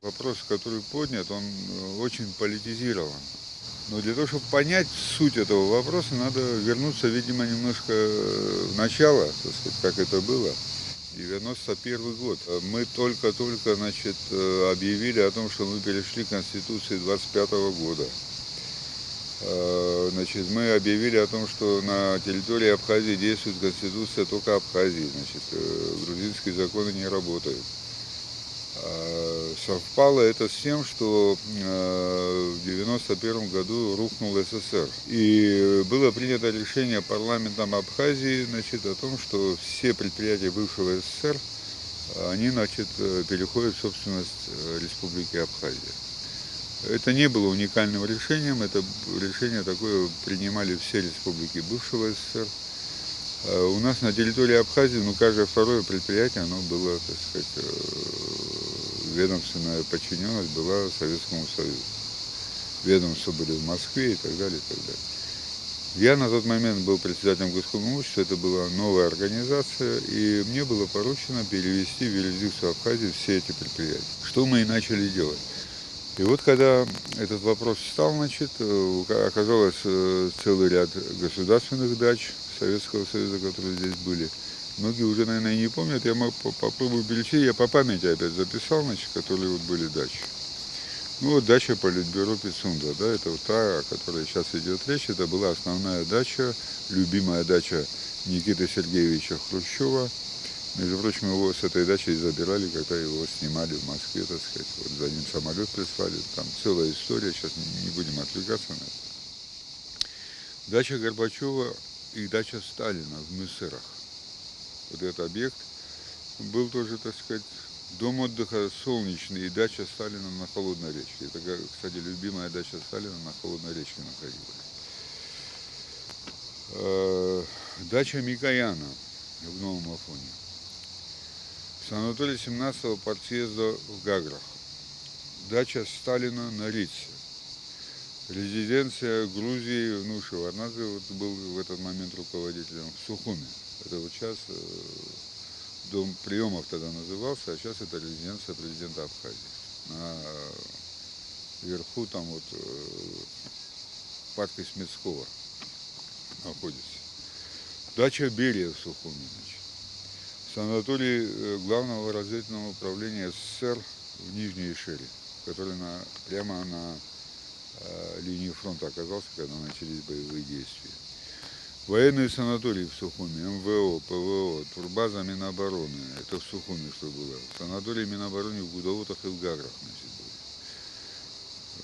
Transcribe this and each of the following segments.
Вопрос, который поднят, он очень политизирован. Но для того, чтобы понять суть этого вопроса, надо вернуться, видимо, немножко в начало, так сказать, как это было. 91 год. Мы только-только, объявили о том, что мы перешли к Конституции 25 года. Мы объявили о том, что на территории Абхазии действует Конституция только Абхазии. Грузинские законы не работают. Совпало это с тем, что в 1991 году рухнул СССР. И было принято решение парламентом Абхазии о том, что все предприятия бывшего СССР они, переходят в собственность Республики Абхазия. Это не было уникальным решением, это решение такое принимали все республики бывшего СССР. У нас на территории Абхазии, каждое второе предприятие, оно было, ведомственная подчиненность была Советскому Союзу. Ведомства были в Москве и так далее, и так далее. Я на тот момент был председателем Госкомного общества, это была новая организация, и мне было поручено перевести в юрисдикцию Абхазии все эти предприятия. Что мы и начали делать. И вот когда этот вопрос встал, оказалось целый ряд государственных дач Советского Союза, которые здесь были. Многие уже, наверное, и не помнят, я попробую перечислить, я по памяти опять записал, которые вот были дачи. Дача Политбюро Пицунда, это вот та, о которой сейчас идет речь, это была основная дача, любимая дача Никиты Сергеевича Хрущева. Между прочим, его с этой дачей забирали, когда его снимали в Москве, вот за ним самолет прислали, там целая история, сейчас не будем отвлекаться на это. Дача Горбачева и дача Сталина в Мюссерах. Вот этот объект был тоже, дом отдыха Солнечный и дача Сталина на Холодной речке. Это, кстати, любимая дача Сталина на Холодной речке находилась. Дача Микояна в Новом Афоне. Санаторий 17-го партсъезда в Гаграх. Дача Сталина на Рице. Резиденция Грузии, Шеварднадзе был в этот момент руководителем в Сухуми. Это вот сейчас дом приемов тогда назывался, а сейчас это резиденция президента Абхазии. Наверху там парк Исмецкого находится. Дача Берия в Сухуми. Санаторий Главного разведывательного управления СССР в Нижней Шере, который прямо на линии фронта оказался, когда начались боевые действия. Военные санатории в Сухуми, МВО, ПВО, турбаза Минобороны, это в Сухуми что было. Санаторий Минобороны в Гудовотах и в Гаграх,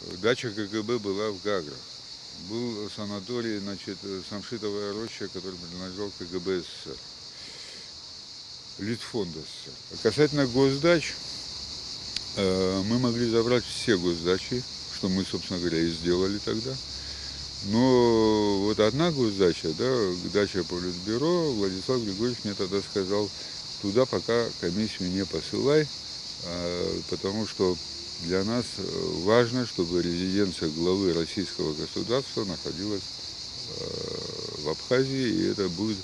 были. Дача КГБ была в Гаграх. Был санаторий, Самшитовая роща, который принадлежал КГБ СССР. Литфонд СССР. Касательно госдач, мы могли забрать все госдачи, что мы, собственно говоря, и сделали тогда. Но вот одна госдача, дача Политбюро, Владислав Григорьевич мне тогда сказал, туда пока комиссию не посылай, потому что для нас важно, чтобы резиденция главы российского государства находилась в Абхазии, и это будет,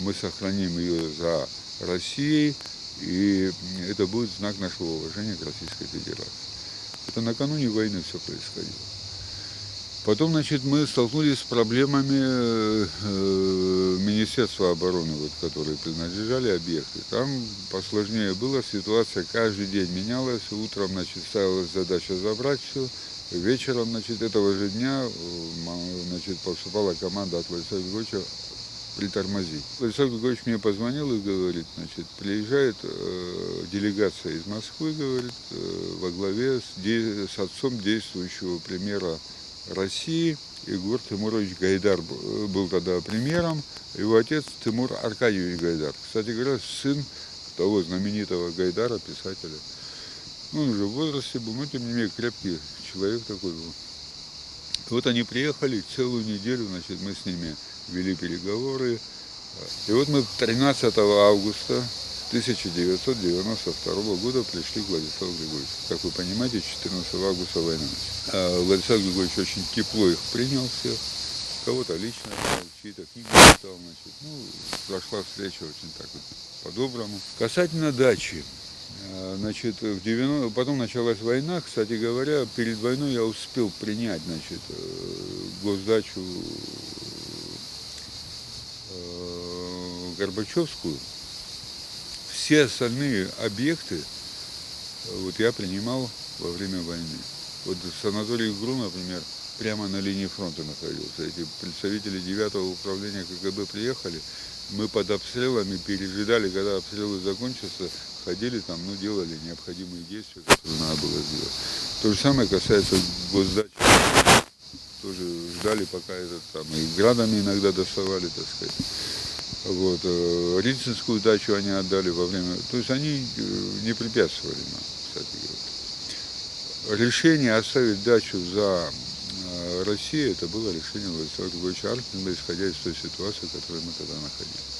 мы сохраним ее за Россией, и это будет знак нашего уважения к Российской Федерации. Это накануне войны все происходило. Потом, мы столкнулись с проблемами Министерства обороны, которые принадлежали объекты. Там посложнее было, ситуация каждый день менялась. Утром, ставилась задача забрать все. Вечером, этого же дня, поступала команда от Владислава Григорьевича притормозить. Владислав Григорьевич мне позвонил и говорит, приезжает делегация из Москвы, говорит, во главе с отцом действующего премьера России. Егор Тимурович Гайдар был тогда премьером, его отец Тимур Аркадьевич Гайдар. Кстати говоря, сын того знаменитого Гайдара, писателя. Он уже в возрасте был, но тем не менее крепкий человек такой был. Вот они приехали, целую неделю, мы с ними вели переговоры. И вот мы 13 августа 1992 года пришли к Владиславу Григорьевичу. Как вы понимаете, 14 августа война началась. Владислав Григорьевич очень тепло их принял всех. Кого-то лично, чьи-то книги читал. Прошла встреча очень так вот по-доброму. Касательно дачи. Значит, потом началась война. Кстати говоря, перед войной я успел принять, значит, госдачу Горбачевскую. Все остальные объекты вот я принимал во время войны. Вот санаторий ГРУ, например, прямо на линии фронта находился. Эти представители 9-го управления КГБ приехали, мы под обстрелами пережидали, когда обстрелы закончатся, ходили там, ну, делали необходимые действия, которые надо было сделать. То же самое касается госдачи. Тоже ждали, пока этот самый, градами иногда доставали, так сказать. Вот. Рицинскую дачу они отдали во время... То есть они не препятствовали нам, кстати говоря. Решение оставить дачу за Россией, это было решение Владислава Григорьевича Архипова, исходя из той ситуации, в которой мы тогда находились.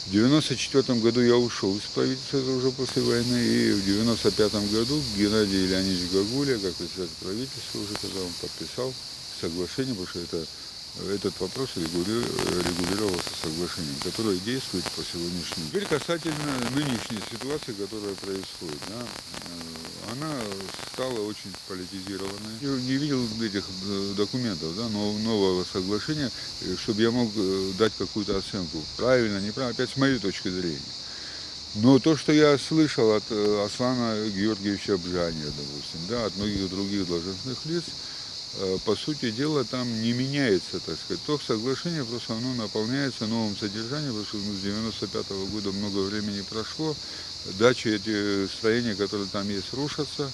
В 1994 году я ушел из правительства, это уже после войны, и в 1995 году Геннадий Леонидович Гагуля, как председатель правительства, уже тогда он подписал соглашение, потому что этот вопрос регулировался соглашением, которое действует по сегодняшнему. Теперь касательно нынешней ситуации, которая происходит, да, она стала очень политизированной. Я не видел этих документов, да, нового соглашения, чтобы я мог дать какую-то оценку. Правильно, неправильно, опять с моей точки зрения. Но то, что я слышал от Аслана Георгиевича Бжания, допустим, да, от многих других должностных лиц, по сути дела, там не меняется, так сказать. То соглашение просто оно наполняется новым содержанием, потому что с 95-го года много времени прошло. Дачи, эти строения, которые там есть, рушатся.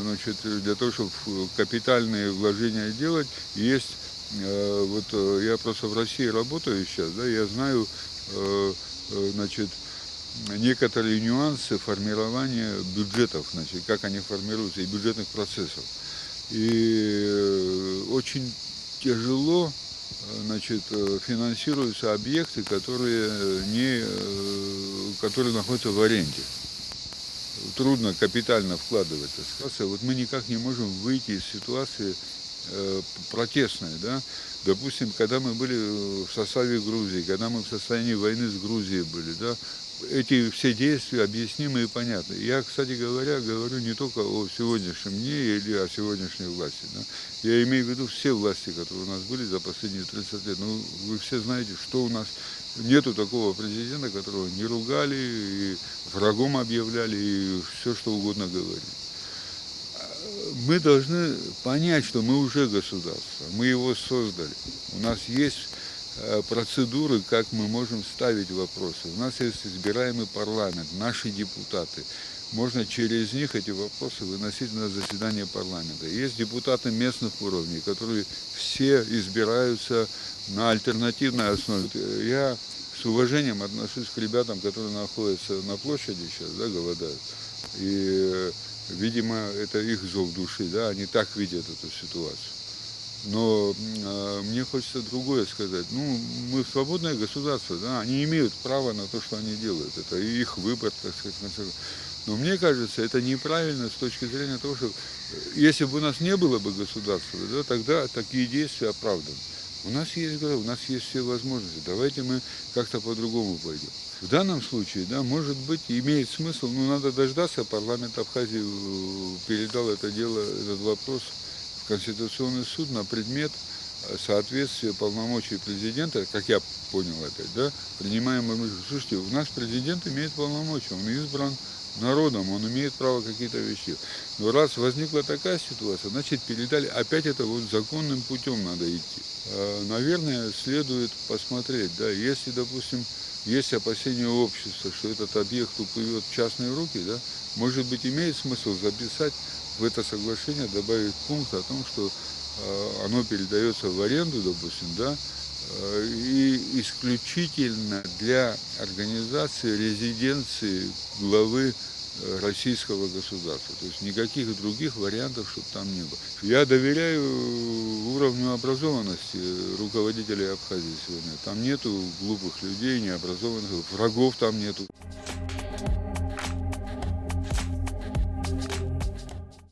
Значит, для того, чтобы капитальные вложения делать, есть, вот я просто в России работаю сейчас, да, я знаю, значит, некоторые нюансы формирования бюджетов, значит, как они формируются, и бюджетных процессов. И очень тяжело, значит, финансируются объекты, которые находятся в аренде. Трудно капитально вкладывать. Вот мы никак не можем выйти из ситуации протестной. Да? Допустим, когда мы были в составе Грузии, когда мы в состоянии войны с Грузией были, да, эти все действия объяснимы и понятны. Я, кстати говоря, говорю не только о сегодняшнем дне или о сегодняшней власти. Да. Я имею в виду все власти, которые у нас были за последние 30 лет. Ну, вы все знаете, что у нас нету такого президента, которого не ругали, и врагом объявляли, и все, что угодно говорили. Мы должны понять, что мы уже государство, мы его создали. У нас есть процедуры, как мы можем ставить вопросы. У нас есть избираемый парламент, наши депутаты. Можно через них эти вопросы выносить на заседание парламента. Есть депутаты местных уровней, которые все избираются на альтернативной основе. Я с уважением отношусь к ребятам, которые находятся на площади сейчас, да, голодают. И, видимо, это их зов души, да, они так видят эту ситуацию. Но мне хочется другое сказать. Ну, мы свободное государство, да, они имеют право на то, что они делают. Это их выбор, так сказать. Но мне кажется, это неправильно с точки зрения того, что если бы у нас не было бы государства, да, тогда такие действия оправданы. У нас есть все возможности. Давайте мы как-то по-другому пойдем. В данном случае, да, может быть, имеет смысл, но надо дождаться, парламент Абхазии передал это дело, этот вопрос в Конституционный суд на предмет соответствия полномочий президента, как я понял это, да, принимаемым. Слушайте, у нас президент имеет полномочия, он избран народом, он имеет право какие-то вещи. Но раз возникла такая ситуация, значит, передали, опять это вот законным путем надо идти. Наверное, следует посмотреть, да, если, допустим, есть опасения общества, что этот объект уплывет в частные руки, да, может быть, имеет смысл записать в это соглашение, добавить пункт о том, что оно передается в аренду, допустим, да, и исключительно для организации резиденции главы российского государства. То есть никаких других вариантов, чтобы там не было. Я доверяю уровню образованности руководителей Абхазии сегодня. Там нету глупых людей, необразованных, врагов там нету.